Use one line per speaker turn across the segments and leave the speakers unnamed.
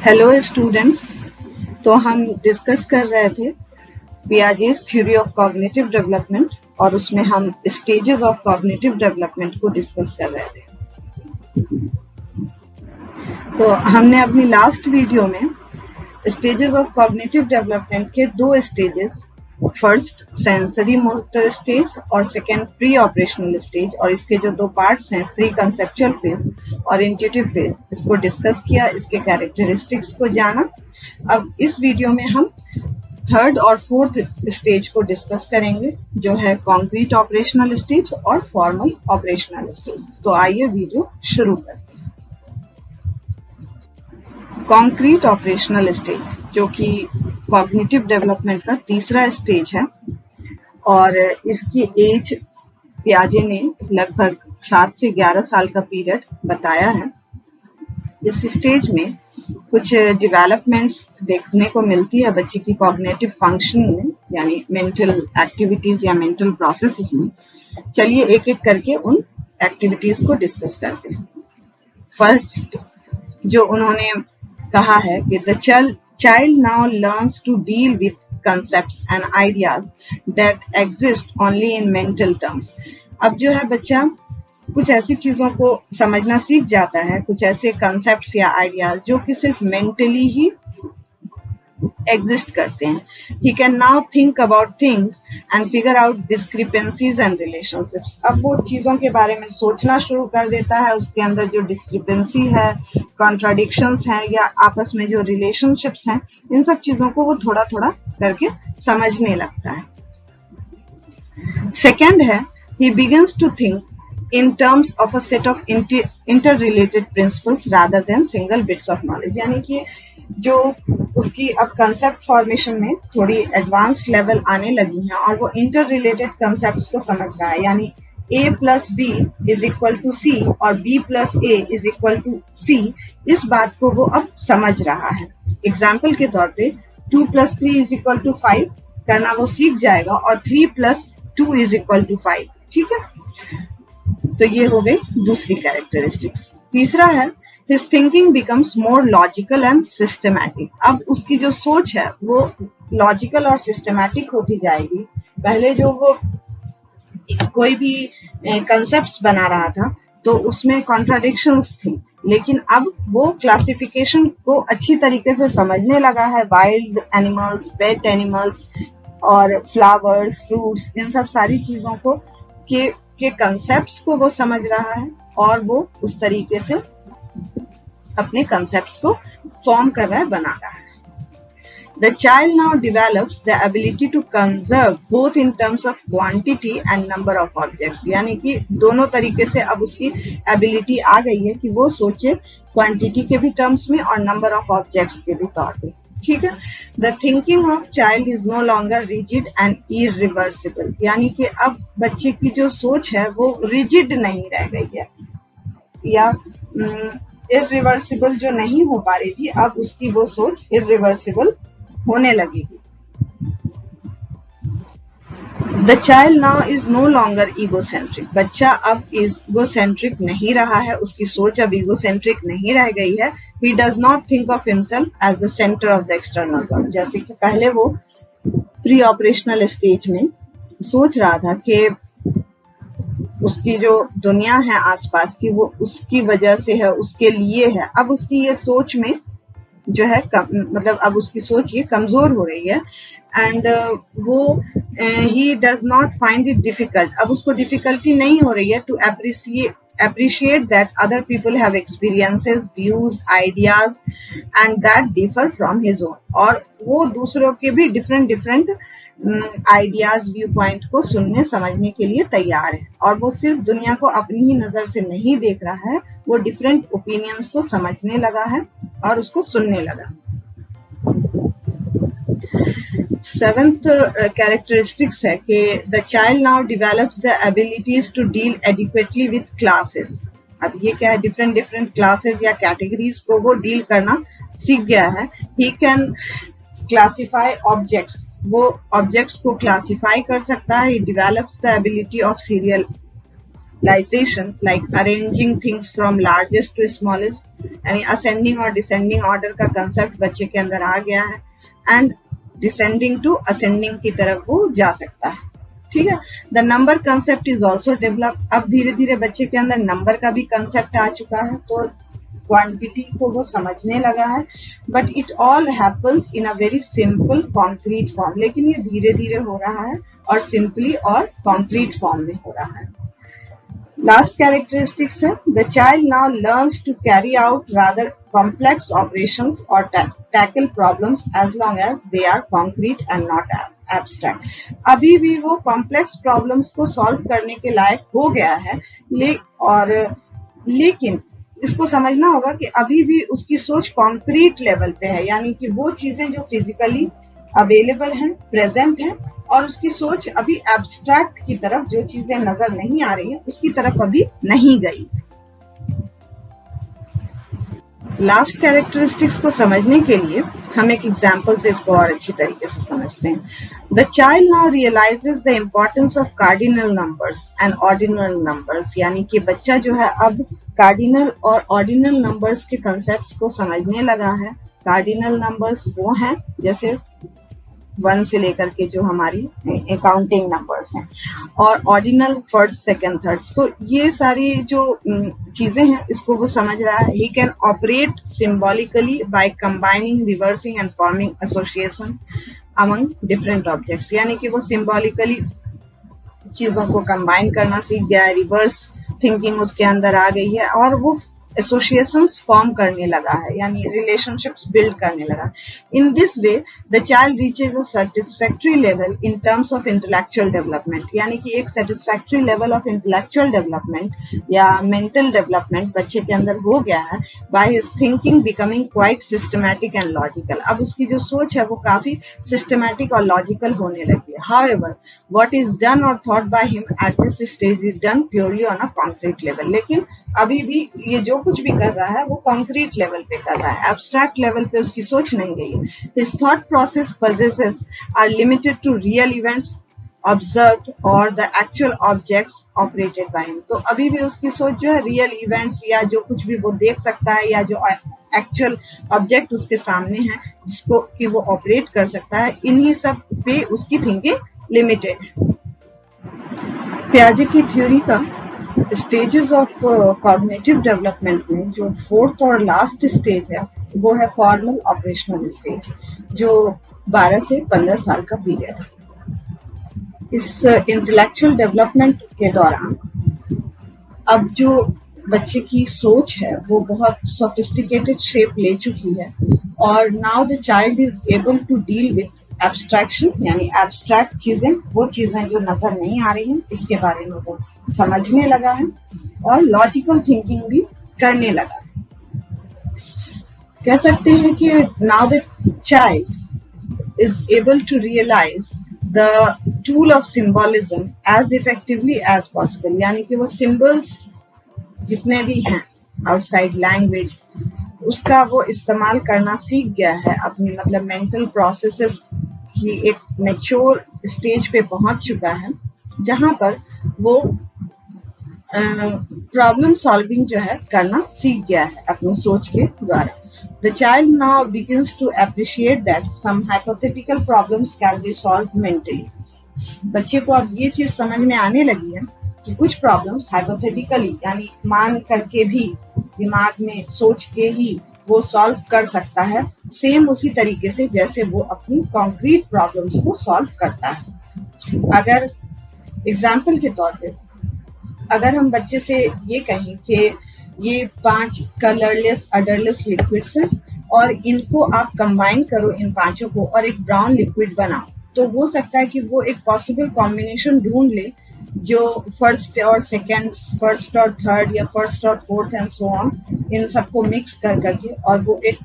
Hello students. तो हम discuss कर रहे थे Piaget's theory of cognitive development और उसमें हम स्टेजेस ऑफ कॉग्निटिव डेवलपमेंट को डिस्कस कर रहे थे। तो हमने अपनी लास्ट वीडियो में स्टेजेस ऑफ कॉग्निटिव डेवलपमेंट के दो stages, first sensory motor stage और सेकेंड प्री ऑपरेशनल स्टेज, और इसके जो दो पार्ट्स हैं प्री कंसेप्चुअल फेज और इंट्यूटिव फेज, इसको डिस्कस किया, इसके कैरेक्टरिस्टिक्स को जाना। अब इस वीडियो में हम थर्ड और फोर्थ स्टेज को डिस्कस करेंगे, जो है कॉन्क्रीट ऑपरेशनल स्टेज और फॉर्मल ऑपरेशनल स्टेज। तो आइए वीडियो शुरू करते हैं। कॉन्क्रीट ऑपरेशनल स्टेज, जो कि कॉग्निटिव डेवलपमेंट का तीसरा स्टेज है, और इसकी एज पियाजे ने लगभग 7 से 11 साल का पीरियड बताया है। इस स्टेज में कुछ डेवलपमेंट्स देखने को मिलती है बच्चे की कॉग्निटिव फंक्शन में, यानी मेंटल एक्टिविटीज या मेंटल प्रोसेसेस में। चलिए एक एक करके उन एक्टिविटीज को डिस्कस करते हैं। फर्स्ट जो उन्होंने कहा है कि the child now learns to deal with concepts and ideas that exist only in mental terms। अब जो है बच्चा कुछ ऐसी चीजों को समझना सीख जाता है, कुछ ऐसे कंसेप्ट्स या आइडियाज जो कि सिर्फ मेंटली ही एग्जिस्ट करते हैं। He can now think about things and figure out discrepancies and relationships। अब वो चीजों के बारे में सोचना शुरू कर देता है, उसके अंदर जो डिस्क्रिपेंसी है, कॉन्ट्राडिक्शंस हैं या आपस में जो रिलेशनशिप्स हैं, इन सब चीजों को वो थोड़ा थोड़ा करके समझने लगता है। सेकेंड है he begins to think in terms of a set of interrelated principles rather than single bits of knowledge। यानी कि जो उसकी अब कंसेप्ट फॉर्मेशन में थोड़ी एडवांस लेवल आने लगी हैं और वो इंटर रिलेटेड कंसेप्ट को समझ रहा है, यानी a plus B is equal to C और b plus A is equal to C, इस बात को वो अब समझ रहा है। एग्जाम्पल के तौर पे 2 प्लस 3 इज इक्वल टू 5 करना वो सीख जाएगा और 3 प्लस 2 इज इक्वल टू 5। ठीक है, तो ये हो गई दूसरी कैरेक्टरिस्टिक्स। तीसरा है his thinking becomes more logical and systematic। अब उसकी जो सोच है वो लॉजिकल और सिस्टमैटिक होती जाएगी। पहले जो वो कोई भी कंसेप्ट्स बना रहा था तो उसमें कॉन्ट्राडिक्शंस थी, लेकिन अब वो क्लासिफिकेशन को अच्छी तरीके से समझने लगा है। वाइल्ड एनिमल्स, पेट एनिमल्स और फ्लावर्स, फ्रूट्स, इन सब सारी चीजों को के कंसेप्ट्स को वो समझ रहा है और वो उस तरीके से अपने कंसेप्ट्स को फॉर्म कर रहा है, बना रहा है। The child now develops the ability to conserve both in terms of quantity and number of objects। यानी कि दोनों तरीके से अब उसकी एबिलिटी आ गई है कि वो सोचे क्वांटिटी के भी टर्म्स में और नंबर ऑफ ऑब्जेक्ट्स के भी तौर पे। ठीक है, the thinking of child is no longer rigid and irreversible. यानी कि अब बच्चे की जो सोच है वो रिजिड नहीं रह गई है या इरिवर्सिबल जो नहीं हो पा रही थी, अब उसकी वो सोच इरिवर्सिबल होने लगेगी। The child now is no longer egocentric. बच्चा अब ईगोसेंट्रिक नहीं रहा है, उसकी सोच अब ईगोसेंट्रिक नहीं रह गई है। He does not think of himself as the centre of the external world. जैसे कि पहले वो प्री ऑपरेशनल स्टेज में सोच रहा था कि उसकी जो दुनिया है आसपास की वो उसकी वजह से है, उसके लिए है। अब उसकी ये सोच में जो है मतलब अब उसकी सोच ये कमजोर हो रही है एंड वो ही does not find it difficult. अब उसको डिफिकल्टी नहीं हो रही है to appreciate that other people have experiences, views, ideas and that differ from his own। और वो दूसरों के भी डिफरेंट आइडियाज, व्यू पॉइंट को सुनने समझने के लिए तैयार है, और वो सिर्फ दुनिया को अपनी ही नजर से नहीं देख रहा है, वो डिफरेंट ओपिनियंस को समझने लगा है और उसको सुनने लगा। सेवेंथ कैरेक्टरिस्टिक्स है कि the child now develops the abilities to deal adequately with classes. अब ये क्या है, डिफरेंट क्लासेस या कैटेगरीज को वो डील करना सीख गया है। ही कैन क्लासिफाई ऑब्जेक्ट्स, वो ऑब्जेक्ट्स को क्लासिफाई कर सकता है। He develops the ability of organisation like arranging things from largest to smallest, यानी असेंडिंग और डिसेंडिंग ऑर्डर का कंसेप्ट बच्चे के अंदर आ गया है, एंड डिसेंडिंग टू असेंडिंग की तरफ वो जा सकता है। ठीक है, the number concept is also develop. अब धीरे धीरे बच्चे के अंदर नंबर का भी कंसेप्ट आ चुका है, तो क्वांटिटी को वो समझने लगा है, but it all happens in a very simple concrete form. लेकिन ये धीरे धीरे हो रहा है और सिंपली और कॉन्क्रीट फॉर्म में हो रहा है। लास्ट कैरेक्टरिस्टिक्स है, the child now learns to carry out rather complex operations और tackle problems as long as they are concrete and not abstract. अभी भी वो कॉम्प्लेक्स प्रॉब्लम्स को सॉल्व करने के लायक हो गया है, लेकिन इसको समझना होगा कि अभी भी उसकी सोच कॉन्क्रीट लेवल पे है, यानी कि वो चीजें जो फिजिकली अवेलेबल हैं, प्रेजेंट हैं, और उसकी सोच अभी एब्स्ट्रैक्ट की तरफ, जो चीजें नजर नहीं आ रही हैं, उसकी तरफ अभी नहीं गई। लास्ट कैरेक्टरिस्टिक्स को समझने के लिए हम एक एग्जाम्पल से इसको और अच्छी तरीके से समझते हैं। The child now realises the importance of cardinal numbers and ordinal numbers, यानी कि बच्चा जो है अब कार्डिनल और ऑर्डिनल नंबर्स के कंसेप्ट्स को समझने लगा है। कार्डिनल नंबर्स वो हैं जैसे 1 से लेकर के जो हमारी अकाउंटिंग नंबर्स हैं, और ऑर्डिनल फर्स्ट, सेकंड, थर्ड। तो ये सारी जो चीजें हैं इसको वो समझ रहा है। He can operate symbolically by combining, reversing and forming association among different objects, यानी कि वो सिंबॉलिकली चीजों को कंबाइन करना सीख गया है, रिवर्स थिंकिंग उसके अंदर आ गई है, और वो एसोसिएशंस फॉर्म करने लगा है, यानी रिलेशनशिप्स बिल्ड करने लगा। In this way the child reaches a satisfactory level in terms of intellectual development, यानी कि एक satisfactory level of intellectual development या मेंटल डेवलपमेंट बच्चे के अंदर हो गया है, by his thinking becoming quite systematic and logical. अब उसकी जो सोच है वो काफी सिस्टमैटिक और लॉजिकल होने लगी है। हाउएवर व्हाट इज डन और thought by him at this stage is done purely on a concrete level. लेकिन अभी भी ये जो कुछ भी कर रहा है वो कॉन्क्रीट लेवल पे कर रहा है, एब्स्ट्रैक्ट लेवल पे उसकी सोच नहीं गई है। His thought process possesses are limited to real events observed or the actual objects operated by him। तो अभी भी उसकी सोच जो है रियल इवेंट्स या जो कुछ भी वो देख सकता है या जो एक्चुअल ऑब्जेक्ट उसके सामने है जिसको कि वो ऑपरेट कर सकता है, इन्हीं सब पे उसकी थिंकिंग लिमिटेड है। पियाजे की थ्योरी का स्टेजेस ऑफ कॉग्निटिव डेवलपमेंट में जो 4th और लास्ट स्टेज है वो है फॉर्मल ऑपरेशनल स्टेज, जो 12 से 15 साल का पीरियड है। इस इंटेलेक्चुअल डेवलपमेंट के दौरान अब जो बच्चे की सोच है वो बहुत सोफिस्टिकेटेड शेप ले चुकी है, और now the child is able to deal with abstraction, यानी एब्स्ट्रैक्ट चीजें, वो चीजें जो नजर नहीं आ रही हैं इसके बारे में वो समझने लगा है, और लॉजिकल थिंकिंग भी करने लगा है। कह सकते हैं कि now the child is able to realise the tool of symbolism as effectively as possible, यानी कि वो सिंबल्स जितने भी हैं आउटसाइड लैंग्वेज उसका वो इस्तेमाल करना सीख गया है। अपनी मतलब मेंटल प्रोसेसेस की एक मैच्योर स्टेज पे पहुंच चुका है, जहां पर वो प्रॉब्लम सॉल्विंग जो है करना सीख गया है अपनी सोच के द्वारा। The child now begins to appreciate that some hypothetical problems can be solved mentally। बच्चे को अब ये चीज समझ में आने लगी है कि कुछ प्रॉब्लम्स हाइपोथेटिकली, यानी मान करके भी, दिमाग में सोच के ही वो सॉल्व कर सकता है, सेम उसी तरीके से जैसे वो अपनी कॉन्क्रीट प्रॉब्लम्स को सॉल्व करता है। अगर एग्जाम्पल के तौर पे अगर हम बच्चे से ये कहें कि ये 5 कलरलेस अडरलेस लिक्विड्स हैं और इनको आप कंबाइन करो इन पांचों को और एक ब्राउन लिक्विड बनाओ, तो हो सकता है कि वो एक पॉसिबल कॉम्बिनेशन ढूंढ ले जो फर्स्ट और सेकंड, फर्स्ट और थर्ड या फर्स्ट और फोर्थ एंड सो ऑन, इन सबको मिक्स कर करके और वो एक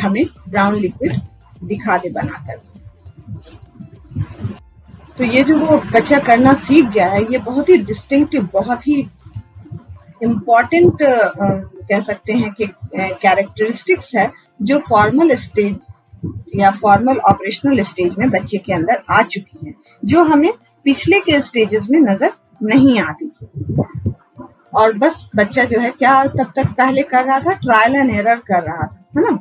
हमें ब्राउन लिक्विड दिखा दे बनाकर। तो ये जो वो बच्चा करना सीख गया है ये बहुत ही डिस्टिंक्टिव, बहुत ही इम्पोर्टेंट कह सकते हैं कि कैरेक्टरिस्टिक्स है जो फॉर्मल स्टेज या फॉर्मल ऑपरेशनल स्टेज में बच्चे के अंदर आ चुकी है, जो हमें पिछले के स्टेजेस में नजर नहीं आती थी, और बस बच्चा जो है क्या तब तक पहले कर रहा था, ट्रायल एंड एरर कर रहा था, है ना।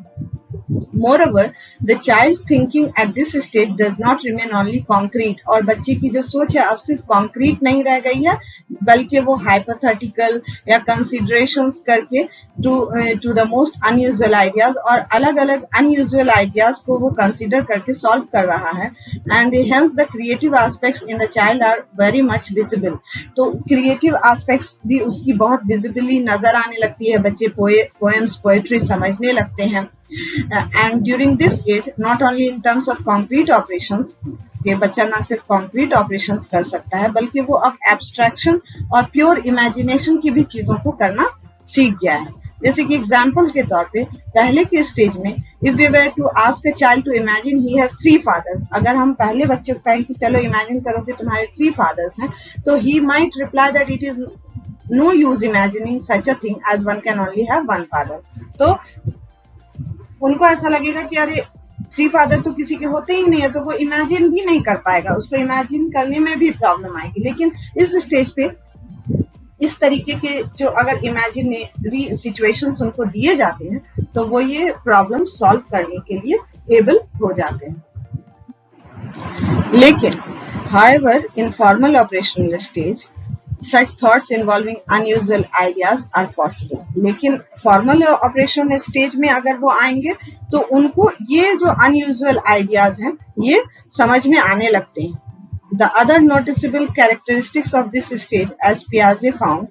Moreover, the child's thinking at this stage does not remain only concrete, और बच्चे की जो सोच है अब सिर्फ concrete नहीं रह गई है, बल्कि वो hypothetical या considerations करके to the most unusual ideas, और अलग अलग unusual ideas को वो consider करके solve कर रहा है, and hence the creative aspects in the child are very much visible. तो creative aspects भी उसकी बहुत visibly नजर आने लगती है, बच्चे poems, poetry समझने लगते हैं. And during this age, not only in terms of concrete operations, ये बच्चा ना सिर्फ concrete operations कर सकता है, बल्कि वो अब abstraction और pure imagination की भी चीजों को करना सीख गया है. जैसे कि एग्जाम्पल के तौर पे पहले के स्टेज में if we were to ask a child to imagine he has 3 fathers, अगर हम पहले बच्चे को कहें कि चलो इमेजिन करो कि तुम्हारे 3 fathers हैं, तो he might reply that it is no use imagining such a thing as one can only have one father. तो उनको ऐसा लगेगा कि अरे 3 फादर तो किसी के होते ही नहीं है, तो वो इमेजिन भी नहीं कर पाएगा, उसको इमेजिन करने में भी प्रॉब्लम आएगी. लेकिन इस स्टेज पे इस तरीके के जो अगर इमेजिनरी सिचुएशंस उनको दिए जाते हैं तो वो ये प्रॉब्लम सॉल्व करने के लिए एबल हो जाते हैं. लेकिन however in formal operational stage such thoughts involving unusual ideas are possible. लेकिन फॉर्मल ऑपरेशन स्टेज में अगर वो आएंगे तो उनको ये जो अनयूजुअल आइडियाज हैं ये समझ में आने लगते हैं. The other noticeable characteristics of this stage, as Piaget found,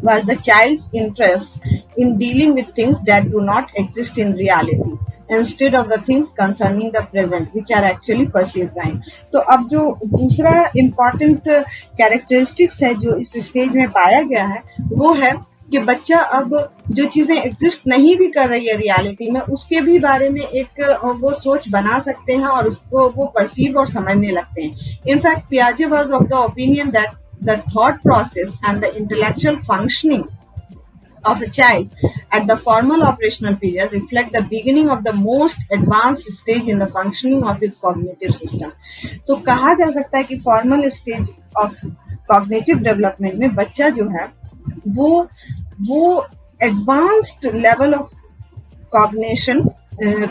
was the child's interest in dealing with things that do not exist in reality, instead of the things concerning the present, which are actually perceived by him. तो अब जो दूसरा important characteristics है जो इस stage में पाया गया है वो है कि बच्चा अब जो चीजें एग्जिस्ट नहीं भी कर रही है रियलिटी में उसके भी बारे में एक वो सोच बना सकते हैं और उसको वो परसीव और समझने लगते हैं. इनफैक्ट पियाजे was of the opinion that the thought process and the intellectual functioning of a child at the formal operational period reflect the beginning of the most advanced stage in the functioning of his cognitive system. तो कहा जा सकता है कि formal stage of cognitive development में बच्चा जो है वो advanced level of cognition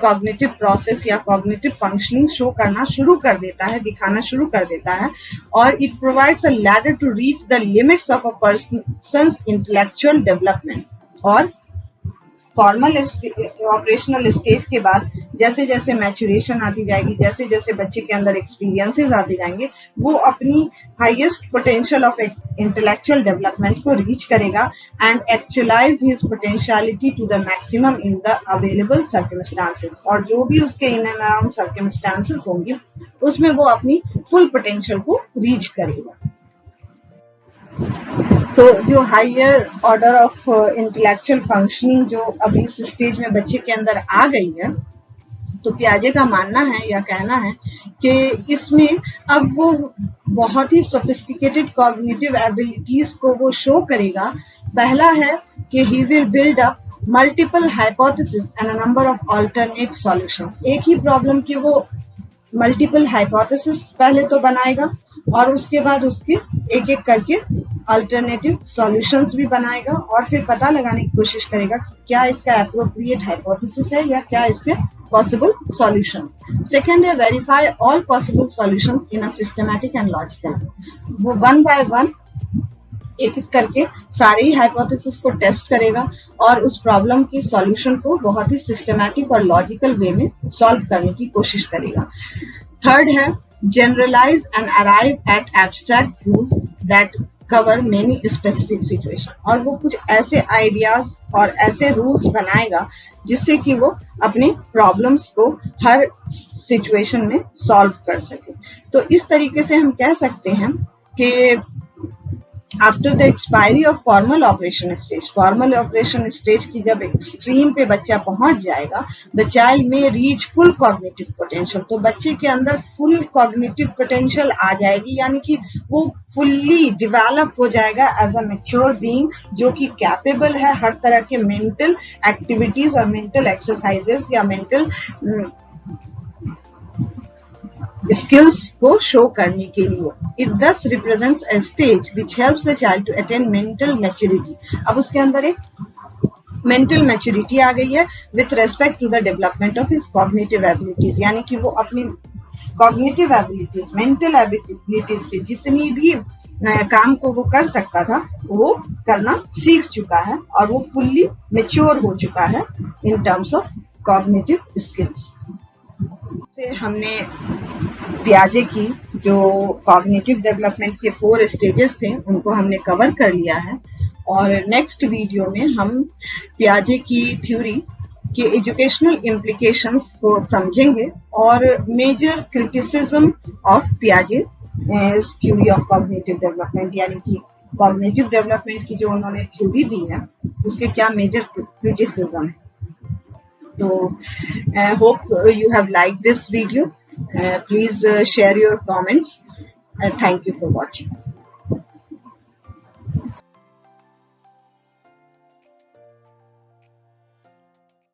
cognitive process या कॉग्निटिव फंक्शनिंग शो करना शुरू कर देता है, दिखाना शुरू कर देता है, और it provides a ladder to reach the limits of a person's intellectual development. और फॉर्मल ऑपरेशनल स्टेज के बाद जैसे जैसे मैच्योरेशन आती जाएगी, जैसे जैसे बच्चे के अंदर एक्सपीरियंसेस आते जाएंगे, वो अपनी highest potential of intellectual development को रीच करेगा and actualise his potentiality to the maximum in the available circumstances. और जो भी उसके इन एंड अराउंड सर्कमस्टांसेस होंगे उसमें वो अपनी फुल पोटेंशियल को रीच करेगा. तो जो higher order of intellectual functioning जो अभी इस स्टेज में बच्चे के अंदर आ गई है, तो पियाजे का मानना है या कहना है कि इसमें अब वो बहुत ही सोफिस्टिकेटेड कॉग्निटिव एबिलिटीज को वो शो करेगा. पहला है कि he will build up multiple hypothesis and a number of alternate solutions. एक ही प्रॉब्लम के वो मल्टीपल हाइपोथेसिस पहले तो बनाएगा और उसके बाद उसके एक एक करके अल्टरनेटिव सॉल्यूशंस भी बनाएगा और फिर पता लगाने की कोशिश करेगा कि क्या इसका एप्रोप्रिएट हाइपोथेसिस है या क्या इसके पॉसिबल सॉल्यूशन. सेकेंड है verify all possible solutions in a systematic and logical. वो वन बाय वन एक एक करके सारे ही हाइपोथेसिस को टेस्ट करेगा और उस प्रॉब्लम की सॉल्यूशन को बहुत ही सिस्टमैटिक और लॉजिकल वे में सॉल्व करने की कोशिश करेगा. थर्ड है generalize and arrive at abstract rules that cover many specific situation. और वो कुछ ऐसे आइडियाज और ऐसे रूल्स बनाएगा जिससे कि वो अपने प्रॉब्लम्स को हर सिचुएशन में सॉल्व कर सके. तो इस तरीके से हम कह सकते हैं कि after the expiry of formal operation stage की जब एक्सट्रीम पे बच्चा पहुंच जाएगा, द चाइल्ड में रीच फुल कॉग्निटिव पोटेंशियल. तो बच्चे के अंदर फुल कॉग्निटिव पोटेंशियल आ जाएगी, यानी कि वो फुल्ली डिवेलप हो जाएगा एज अ मैच्योर बीइंग जो कि कैपेबल है हर तरह के मेंटल एक्टिविटीज और मेंटल एक्सरसाइजेस या स्किल्स को शो करने के लिए। It thus represents a stage which helps the child to attain mental maturity. अब उसके अंदर एक मेंटल मैच्योरिटी आ गई है with respect to the development of his cognitive abilities, यानी कि वो अपनी कॉग्निटिव एबिलिटीज, मेंटल एबिलिटीज से जितनी भी काम को वो कर सकता था वो करना सीख चुका है और वो फुल्ली मेच्योर हो चुका है in terms of cognitive skills. से हमने पियाजे की जो कॉग्निटिव डेवलपमेंट के 4 स्टेजेस थे उनको हमने कवर कर लिया है और नेक्स्ट वीडियो में हम पियाजे की थ्योरी के एजुकेशनल इम्प्लीकेशंस को समझेंगे और मेजर क्रिटिसिज्म ऑफ पियाजे थ्योरी ऑफ कॉग्निटिव डेवलपमेंट, यानी कि कॉग्निटिव डेवलपमेंट की जो उन्होंने थ्योरी दी है उसके क्या मेजर क्रिटिसिज्म है। So hope you have liked this video. Please share your comments. Thank you for watching.